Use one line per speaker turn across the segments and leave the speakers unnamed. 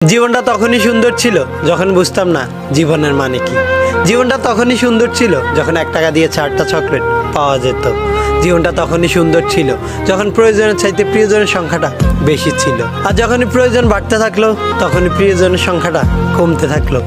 জীবনটা তখনই সুন্দর ছিল যখন বুঝতাম না জীবনের মানে কি। জীবনটা তখনই সুন্দর ছিল যখন 1 টাকা দিয়ে 4টা চকলেট পাওয়া যেত। জীবনটা তখনই সুন্দর ছিল যখন প্রয়োজনের চাইতে প্রিয়জনের সংখ্যাটা বেশি ছিল, আর যখনই প্রয়োজন বাড়তে থাকলো তখনই প্রিয়জনের সংখ্যাটা কমতে থাকলো।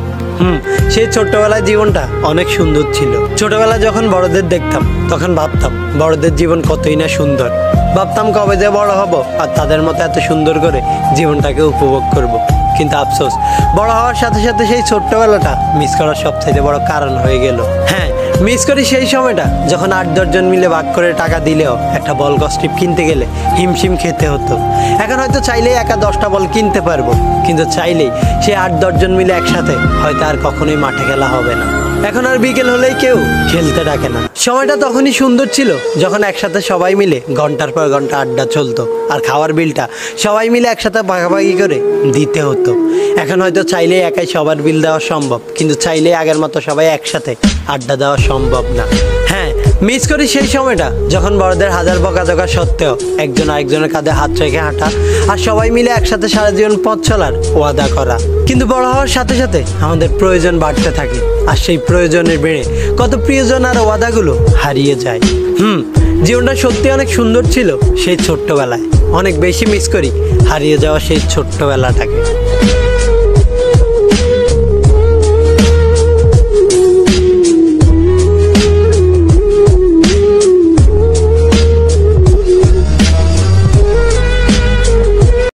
সেই ছোট্টবেলায় জীবনটা অনেক সুন্দর ছিল। ছোটবেলায় যখন বড়দের দেখতাম তখন ভাবতাম বড়দের জীবন কতই না সুন্দর। ভাবতাম কবে যে বড় হব আর তাদের মতো এত সুন্দর করে জীবনটাকে উপভোগ করব। কিন্তু আফসোস, বড় হওয়ার সাথে সাথে সেই ছোট্টবেলাটা মিস করার সবথেকে বড় কারণ হয়ে গেল। হ্যাঁ, মিস করি সেই সময়টা যখন 8-10 জন মিলে ভাগ করে টাকা দিলেও একটা বল গস্ট্রিপ কিনতে গেলে হিমশিম খেতে হতো। এখন হয়তো চাইলেই একা 10টা বল কিনতে পারবো, কিন্তু চাইলেই সে 8-10 জন মিলে একসাথে হয়তো আর কখনোই মাঠে খেলা হবে না। এখন আর বিকেল হলেই কেউ খেলতে ডাকে না। সময়টা তখনই সুন্দর ছিল যখন একসাথে সবাই মিলে ঘন্টার পর ঘন্টা আড্ডা চলতো, আর খাওয়ার বিলটা সবাই মিলে একসাথে ভাগাভাগি করে দিতে হতো। এখন হয়তো চাইলেই একাই সবার বিল দেওয়া সম্ভব, কিন্তু চাইলেই আগের মতো সবাই একসাথে আড্ডা দেওয়া সম্ভব না। হ্যাঁ, মিস করি সেই সময়টা যখন বড়দের হাজার বকাঝকা সত্ত্বেও একজন আরেকজনের কাঁধে হাত রেখে হাঁটা, আর সবাই মিলে একসাথে সারা জীবন পথ চলার ওয়াদা করা। কিন্তু বড় হওয়ার সাথে সাথে আমাদের প্রয়োজন বাড়তে থাকে, আর সেই প্রয়োজনের বেড়ে কত প্রিয়জন আর ওয়াদাগুলো হারিয়ে যায়। জীবনটা সত্যি অনেক সুন্দর ছিল সেই ছোট্টবেলায়। অনেক বেশি মিস করি হারিয়ে যাওয়া সেই ছোট্টবেলাটাকে।